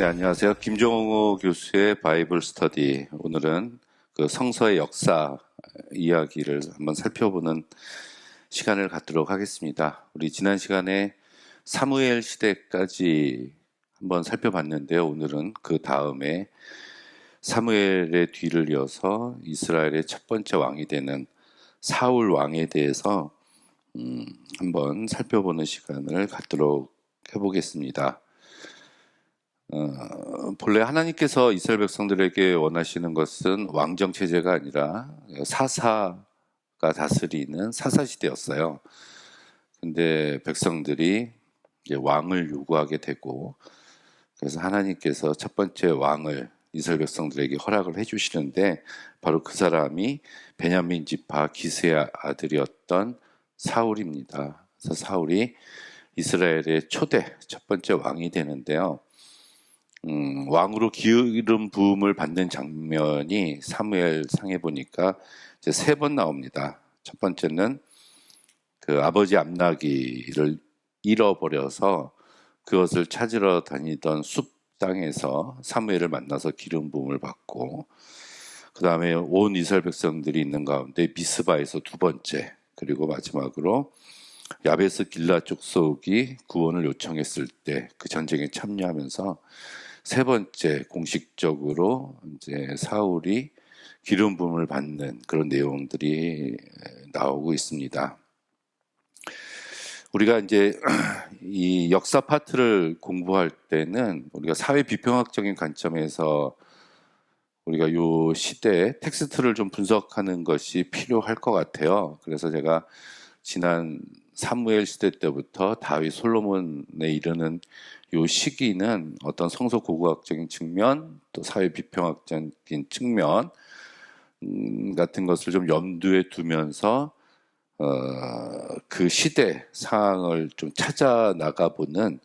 네, 안녕하세요. 김종호 교수의 바이블 스터디. 오늘은 그 성서의 역사 이야기를 한번 살펴보는 시간을 갖도록 하겠습니다. 우리 지난 시간에 사무엘 시대까지 한번 살펴봤는데요. 오늘은 그 다음에 사무엘의 뒤를 이어서 이스라엘의 첫 번째 왕이 되는 사울 왕에 대해서 한번 살펴보는 시간을 갖도록 해보겠습니다. 본래 하나님께서 이스라엘 백성들에게 원하시는 것은 왕정 체제가 아니라 사사가 다스리는 사사 시대였어요. 근데 백성들이 이제 왕을 요구하게 되고, 그래서 하나님께서 첫 번째 왕을 이스라엘 백성들에게 허락을 해주시는데, 바로 그 사람이 베냐민 지파 기스의 아들이었던 사울입니다. 그래서 사울이 이스라엘의 초대 첫 번째 왕이 되는데요. 왕으로 기름 부음을 받는 장면이 사무엘 상에 보니까 이제 3번 나옵니다. 첫 번째는 그 아버지 암나기를 잃어버려서 그것을 찾으러 다니던 숲 땅에서 사무엘을 만나서 기름 부음을 받고, 그 다음에 온 이스라엘 백성들이 있는 가운데 미스바에서 2번째, 그리고 마지막으로 야베스 길라 족속이 구원을 요청했을 때 그 전쟁에 참여하면서 3번째 공식적으로 이제 사울이 기름 부음을 받는 그런 내용들이 나오고 있습니다. 우리가 이제 이 역사 파트를 공부할 때는 우리가 사회 비평학적인 관점에서 우리가 요 시대 텍스트를 좀 분석하는 것이 필요할 것 같아요. 그래서 제가 지난 사무엘 시대 때부터 다윗 솔로몬에 이르는 요 시기는 어떤 성서 고고학적인 측면, 또 사회 비평학적인 측면 같은 것을 좀 염두에 두면서 그 시대 상황을 좀 찾아 나가보는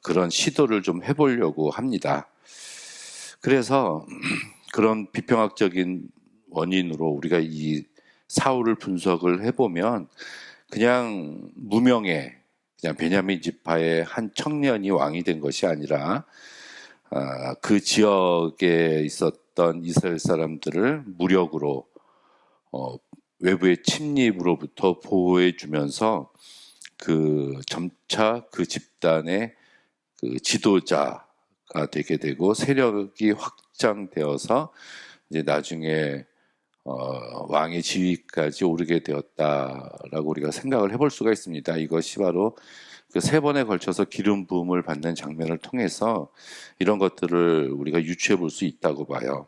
그런 시도를 좀 해보려고 합니다. 그래서 그런 비평학적인 원인으로 우리가 이 사울을 분석을 해보면 그냥 무명의 그냥 베냐민 지파의 한 청년이 왕이 된 것이 아니라 그 지역에 있었던 이스라엘 사람들을 무력으로 외부의 침입으로부터 보호해 주면서 그 점차 그 집단의 그 지도자가 되게 되고 세력이 확장되어서 이제 나중에 왕의 지위까지 오르게 되었다라고 우리가 생각을 해볼 수가 있습니다. 이것이 바로 그 3번에 걸쳐서 기름 부음을 받는 장면을 통해서 이런 것들을 우리가 유추해 볼 수 있다고 봐요.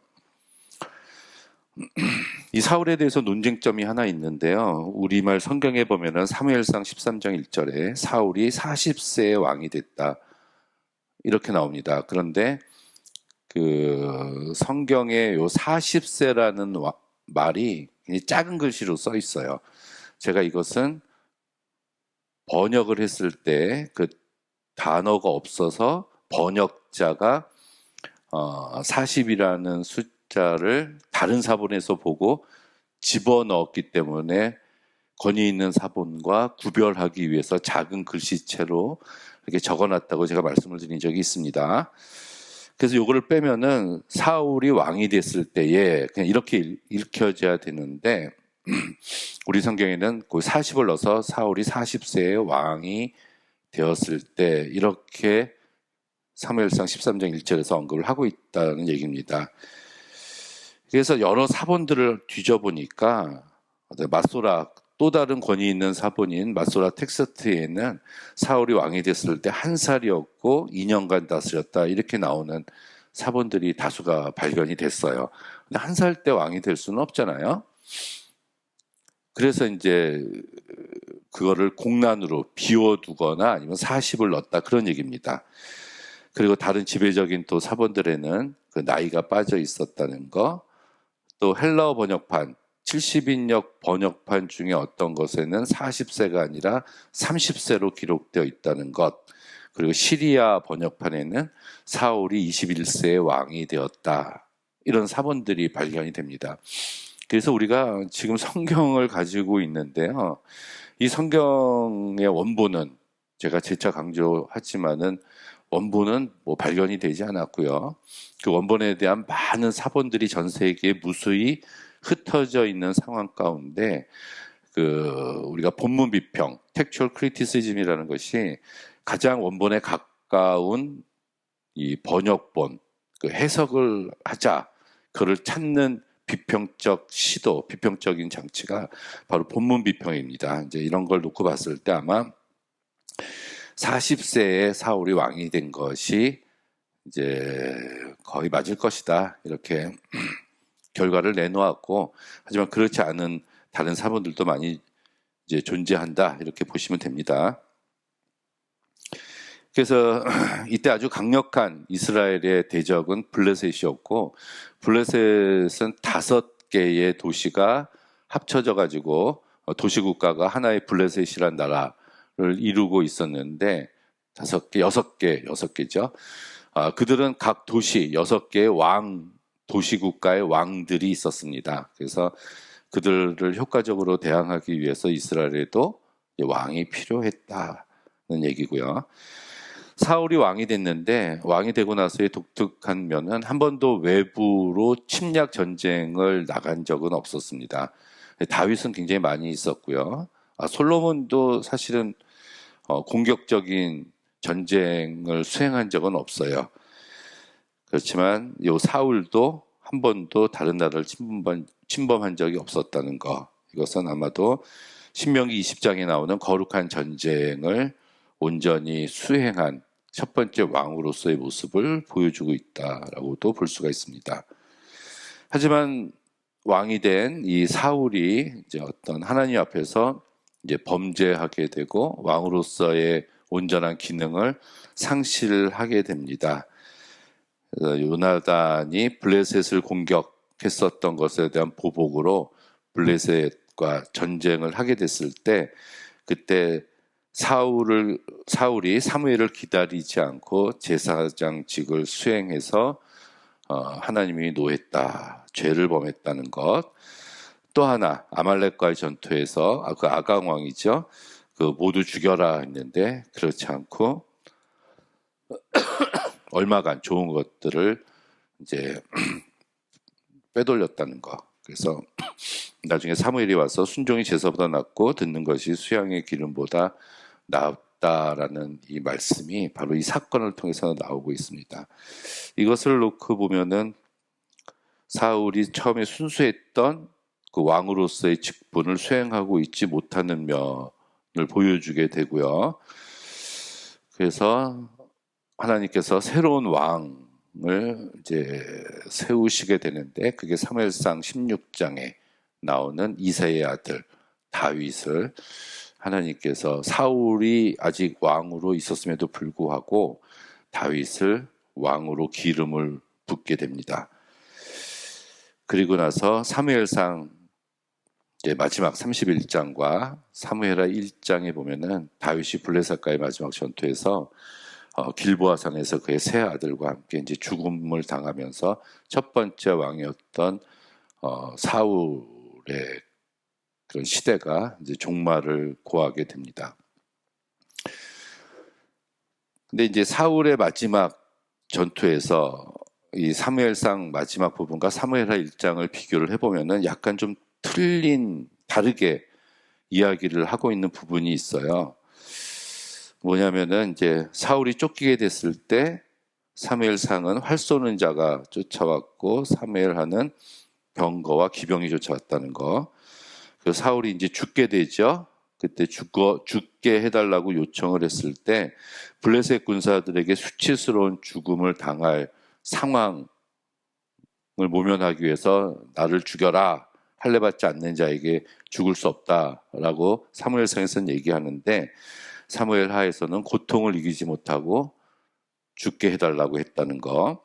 이 사울에 대해서 논쟁점이 하나 있는데요. 우리말 성경에 보면은 사무엘상 13장 1절에 사울이 40세의 왕이 됐다 이렇게 나옵니다. 그런데 그 성경에 요 40세라는 말이 작은 글씨로 써 있어요. 제가 이것은 번역을 했을 때 그 단어가 없어서 번역자가 40이라는 숫자를 다른 사본에서 보고 집어넣었기 때문에 권위 있는 사본과 구별하기 위해서 작은 글씨체로 이렇게 적어놨다고 제가 말씀을 드린 적이 있습니다. 그래서 요거를 빼면은 사울이 왕이 됐을 때에 그냥 이렇게 읽혀져야 되는데 우리 성경에는 그 40을 넣어서 사울이 40세의 왕이 되었을 때 이렇게 사무엘상 13장 1절에서 언급을 하고 있다는 얘기입니다. 그래서 여러 사본들을 뒤져보니까 마소라 또 다른 권위 있는 사본인 마소라 텍스트에는 사울이 왕이 됐을 때 1살이었고 2년간 다스렸다 이렇게 나오는 사본들이 다수가 발견이 됐어요. 근데 1살 때 왕이 될 수는 없잖아요. 그래서 이제 그거를 공란으로 비워두거나 아니면 40을 넣었다 그런 얘기입니다. 그리고 다른 지배적인 또 사본들에는 그 나이가 빠져 있었다는 거, 또 헬라어 번역판 70인역 번역판 중에 어떤 것에는 40세가 아니라 30세로 기록되어 있다는 것, 그리고 시리아 번역판에는 사울이 21세의 왕이 되었다 이런 사본들이 발견이 됩니다. 그래서 우리가 지금 성경을 가지고 있는데요, 이 성경의 원본은 제가 재차 강조하지만은 원본은 뭐 발견이 되지 않았고요. 그 원본에 대한 많은 사본들이 전 세계에 무수히 흩어져 있는 상황 가운데 우리가 본문 비평, textual criticism이라는 것이 가장 원본에 가까운 이 번역본, 해석을 하자, 그를 찾는 비평적 시도, 비평적인 장치가 바로 본문 비평입니다. 이제 이런 걸 놓고 봤을 때 아마 40세에 사울이 왕이 된 것이 이제 거의 맞을 것이다. 이렇게 결과를 내놓았고, 하지만 그렇지 않은 다른 사본들도 많이 이제 존재한다. 이렇게 보시면 됩니다. 그래서 이때 아주 강력한 이스라엘의 대적은 블레셋이었고, 블레셋은 5개의 도시가 합쳐져 가지고 도시국가가 하나의 블레셋이란 나라를 이루고 있었는데, 6개죠. 그들은 각 도시 6개의 도시국가의 왕들이 있었습니다. 그래서 그들을 효과적으로 대항하기 위해서 이스라엘에도 왕이 필요했다는 얘기고요. 사울이 왕이 됐는데, 왕이 되고 나서의 독특한 면은 한 번도 외부로 침략 전쟁을 나간 적은 없었습니다. 다윗은 굉장히 많이 있었고요. 솔로몬도 사실은 공격적인 전쟁을 수행한 적은 없어요. 그렇지만 요 사울도 한 번도 다른 나라를 침범한 적이 없었다는 거. 이것은 아마도 신명기 20장에 나오는 거룩한 전쟁을 온전히 수행한 첫 번째 왕으로서의 모습을 보여주고 있다라고도 볼 수가 있습니다. 하지만 왕이 된 이 사울이 이제 어떤 하나님 앞에서 이제 범죄하게 되고 왕으로서의 온전한 기능을 상실하게 됩니다. 요나단이 블레셋을 공격했었던 것에 대한 보복으로 블레셋과 전쟁을 하게 됐을 때, 그때 사울이 사무엘을 기다리지 않고 제사장직을 수행해서 하나님이 노했다, 죄를 범했다는 것. 또 하나, 아말렉과의 전투에서 그 아강 왕이죠. 모두 죽여라 했는데 그렇지 않고 얼마간 좋은 것들을 이제 빼돌렸다는 거. 그래서 나중에 사무엘이 와서 순종이 제사보다 낫고 듣는 것이 수양의 기름보다 낫다라는 이 말씀이 바로 이 사건을 통해서 나오고 있습니다. 이것을 놓고 보면은 사울이 처음에 순수했던 그 왕으로서의 직분을 수행하고 있지 못하는 면을 보여주게 되고요. 그래서 하나님께서 새로운 왕을 이제 세우시게 되는데, 그게 사무엘상 16장에 나오는 이새의 아들 다윗을 하나님께서, 사울이 아직 왕으로 있었음에도 불구하고 다윗을 왕으로 기름을 붓게 됩니다. 그리고 나서 사무엘상 이제 마지막 31장과 사무엘하 1장에 보면은 다윗이 블레셋과의 마지막 전투에서 길보아산에서 그의 세 아들과 함께 이제 죽음을 당하면서 첫 번째 왕이었던 사울의 그런 시대가 이제 종말을 고하게 됩니다. 근데 이제 사울의 마지막 전투에서 이 사무엘상 마지막 부분과 사무엘하 1장을 비교를 해보면은 약간 좀 다르게 이야기를 하고 있는 부분이 있어요. 뭐냐면은 이제 사울이 쫓기게 됐을 때 사무엘상은 활 쏘는 자가 쫓아왔고 사무엘하는 병거와 기병이 쫓아왔다는 거. 그 사울이 이제 죽게 되죠. 그때 죽게 해달라고 요청을 했을 때 블레셋 군사들에게 수치스러운 죽음을 당할 상황을 모면하기 위해서 나를 죽여라, 할례받지 않는 자에게 죽을 수 없다라고 사무엘상에서는 얘기하는데, 사무엘하에서는 고통을 이기지 못하고 죽게 해달라고 했다는 거.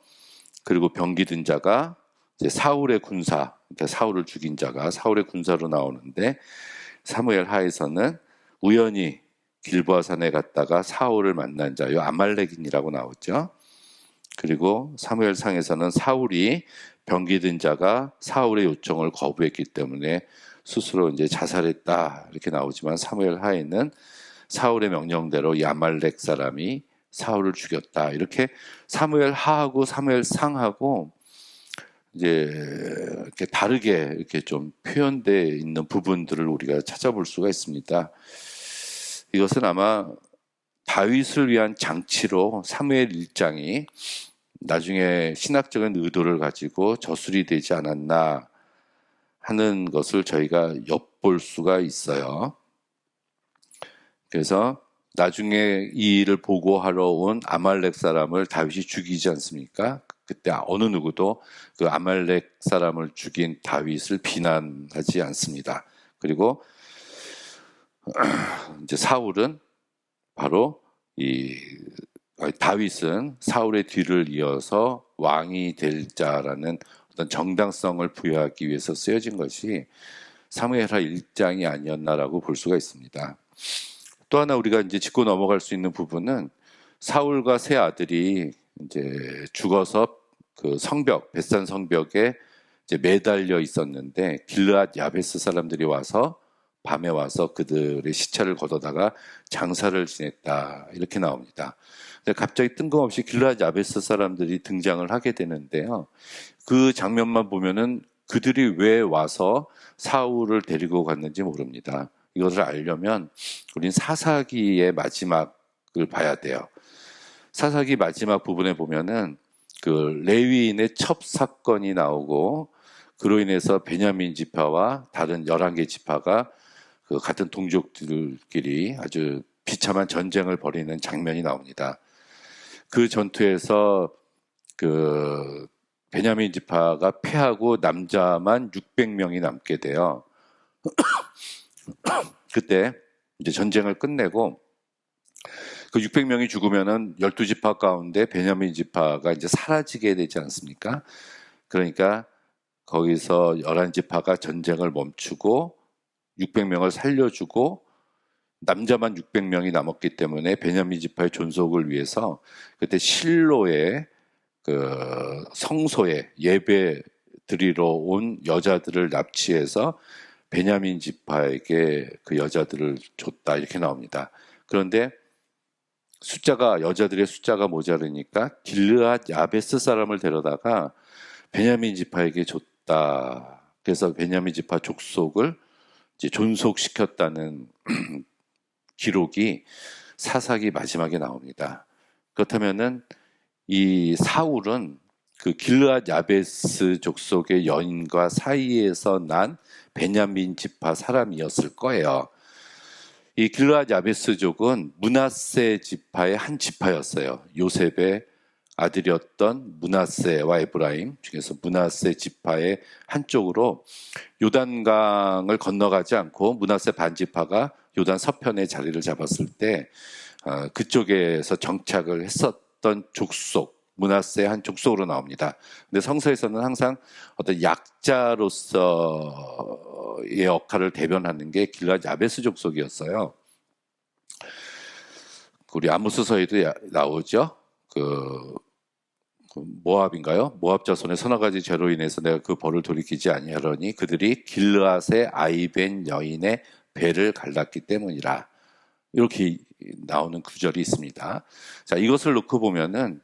그리고 병기 든 자가 이제 사울의 군사, 그러니까 사울을 죽인 자가 사울의 군사로 나오는데, 사무엘하에서는 우연히 길보아산에 갔다가 사울을 만난 자요 아말렉인이라고 나오죠. 그리고 사무엘상에서는 사울이 병기 든 자가 사울의 요청을 거부했기 때문에 스스로 이제 자살했다 이렇게 나오지만, 사무엘하에는 사울의 명령대로 이 아말렉 사람이 사울을 죽였다. 이렇게 사무엘 하하고 사무엘 상하고 이제 이렇게 다르게 이렇게 좀 표현되어 있는 부분들을 우리가 찾아볼 수가 있습니다. 이것은 아마 다윗을 위한 장치로 사무엘 1장이 나중에 신학적인 의도를 가지고 저술이 되지 않았나 하는 것을 저희가 엿볼 수가 있어요. 그래서 나중에 이 일을 보고하러 온 아말렉 사람을 다윗이 죽이지 않습니까? 그때 어느 누구도 그 아말렉 사람을 죽인 다윗을 비난하지 않습니다. 그리고 이제 사울은 바로 다윗은 사울의 뒤를 이어서 왕이 될 자라는 어떤 정당성을 부여하기 위해서 쓰여진 것이 사무엘하 1장이 아니었나라고 볼 수가 있습니다. 또 하나 우리가 이제 짚고 넘어갈 수 있는 부분은 사울과 세 아들이 이제 죽어서 그 성벽, 벳산 성벽에 이제 매달려 있었는데 길르앗 야베스 사람들이 와서 밤에 와서 그들의 시체를 걷어다가 장사를 지냈다 이렇게 나옵니다. 근데 갑자기 뜬금없이 길르앗 야베스 사람들이 등장을 하게 되는데요. 그 장면만 보면은 그들이 왜 와서 사울을 데리고 갔는지 모릅니다. 이것을 알려면 우린 사사기의 마지막을 봐야 돼요. 사사기 마지막 부분에 보면은 그 레위인의 첩 사건이 나오고 그로 인해서 베냐민 지파와 다른 11개 지파가 그 같은 동족들끼리 아주 비참한 전쟁을 벌이는 장면이 나옵니다. 그 전투에서 그 베냐민 지파가 패하고 남자만 600명이 남게 돼요. 그때 이제 전쟁을 끝내고 그 600명이 죽으면은 12지파 가운데 베냐민 지파가 이제 사라지게 되지 않습니까? 그러니까 거기서 11지파가 전쟁을 멈추고 600명을 살려주고 남자만 600명이 남았기 때문에 베냐민 지파의 존속을 위해서 그때 실로의 그 성소에 예배 드리러 온 여자들을 납치해서 베냐민 지파에게 그 여자들을 줬다 이렇게 나옵니다. 그런데 여자들의 숫자가 모자르니까 길르앗 야베스 사람을 데려다가 베냐민 지파에게 줬다. 그래서 베냐민 지파 족속을 이제 존속시켰다는 기록이 사사기 마지막에 나옵니다. 그렇다면은 이 사울은 그 길르앗 야베스 족속의 여인과 사이에서 난 베냐민 지파 사람이었을 거예요. 이 길르앗 야베스족은 므낫세 지파의 한 지파였어요. 요셉의 아들이었던 므낫세와 에브라임 중에서 므낫세 지파의 한쪽으로 요단강을 건너가지 않고 므낫세 반지파가 요단 서편에 자리를 잡았을 때 그쪽에서 정착을 했었던 족속, 므낫세의 한 족속으로 나옵니다. 근데 성서에서는 항상 어떤 약자로서의 역할을 대변하는 게 길르앗 야베스 족속이었어요. 우리 아모스서에도 나오죠. 그 모압인가요? 모압 자손의 서너 가지 죄로 인해서 내가 그 벌을 돌이키지 아니하려니 그들이 길르앗의 아이벤 여인의 배를 갈랐기 때문이라. 이렇게 나오는 구절이 있습니다. 자, 이것을 놓고 보면은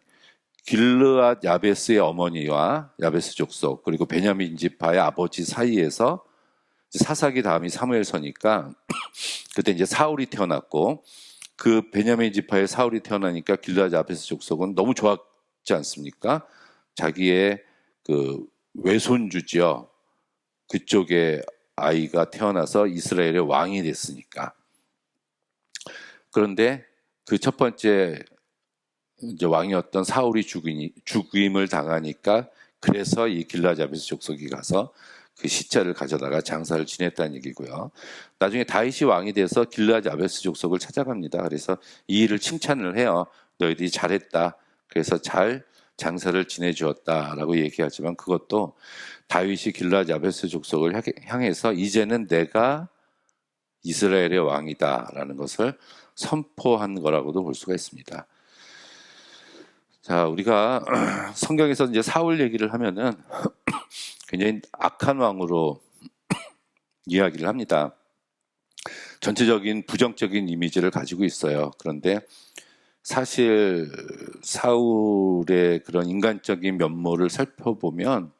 길르앗 야베스의 어머니와 야베스 족속 그리고 베냐민 지파의 아버지 사이에서 사사기 다음이 사무엘서니까 그때 이제 사울이 태어났고 그 베냐민 지파의 사울이 태어나니까 길르앗 야베스 족속은 너무 좋았지 않습니까? 자기의 그 외손주지요. 그쪽에 아이가 태어나서 이스라엘의 왕이 됐으니까. 그런데 그 첫 번째 이제 왕이었던 사울이 죽임을 당하니까 그래서 이 길르앗 야베스 족속이 가서 그 시체를 가져다가 장사를 지냈다는 얘기고요. 나중에 다윗이 왕이 돼서 길르앗 야베스 족속을 찾아갑니다. 그래서 이 일을 칭찬을 해요. 너희들이 잘했다. 그래서 잘 장사를 지내주었다라고 얘기하지만 그것도 다윗이 길르앗 야베스 족속을 향해서 이제는 내가 이스라엘의 왕이다라는 것을 선포한 거라고도 볼 수가 있습니다. 자, 우리가 성경에서 이제 사울 얘기를 하면은 굉장히 악한 왕으로 이야기를 합니다. 전체적인 부정적인 이미지를 가지고 있어요. 그런데 사실 사울의 그런 인간적인 면모를 살펴보면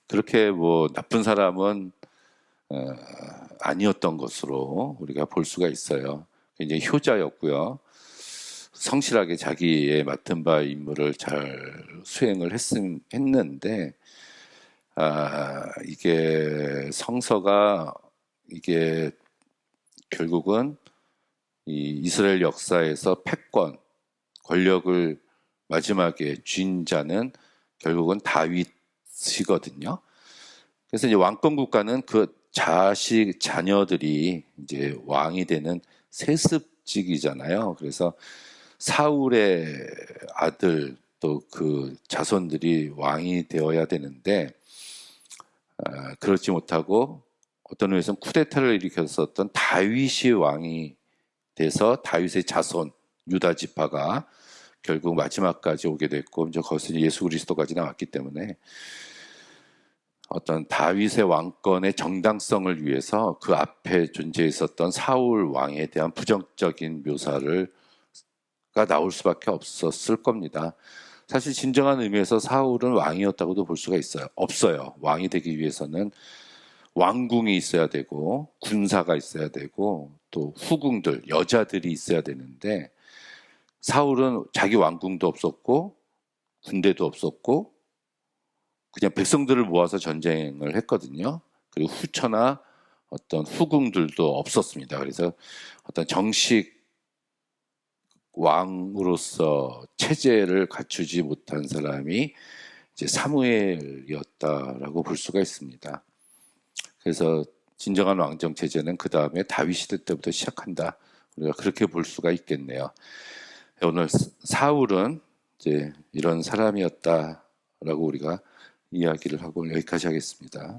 그렇게 뭐 나쁜 사람은 아니었던 것으로 우리가 볼 수가 있어요. 굉장히 효자였고요. 성실하게 자기의 맡은 바 임무를 잘 수행을 했는데, 이게 성서가 이게 결국은 이 이스라엘 역사에서 패권, 권력을 마지막에 쥔 자는 결국은 다윗이거든요. 그래서 이제 왕권 국가는 그 자녀들이 이제 왕이 되는 세습직이잖아요. 그래서 사울의 아들 또 그 자손들이 왕이 되어야 되는데, 그렇지 못하고 어떤 의미에서는 쿠데타를 일으켰었던 다윗이 왕이 돼서 다윗의 자손 유다 지파가 결국 마지막까지 오게 됐고, 이제 거기서 예수 그리스도까지 나왔기 때문에 어떤 다윗의 왕권의 정당성을 위해서 그 앞에 존재했었던 사울 왕에 대한 부정적인 묘사가 나올 수밖에 없었을 겁니다. 사실 진정한 의미에서 사울은 왕이었다고도 볼 수가 있어요. 없어요. 왕이 되기 위해서는 왕궁이 있어야 되고 군사가 있어야 되고 또 후궁들, 여자들이 있어야 되는데, 사울은 자기 왕궁도 없었고 군대도 없었고 그냥 백성들을 모아서 전쟁을 했거든요. 그리고 후처나 어떤 후궁들도 없었습니다. 그래서 어떤 정식 왕으로서 체제를 갖추지 못한 사람이 이제 사무엘이었다라고 볼 수가 있습니다. 그래서 진정한 왕정 체제는 그 다음에 다윗 시대 때부터 시작한다. 우리가 그렇게 볼 수가 있겠네요. 오늘 사울은 이제 이런 사람이었다라고 우리가 이야기를 하고 여기까지 하겠습니다.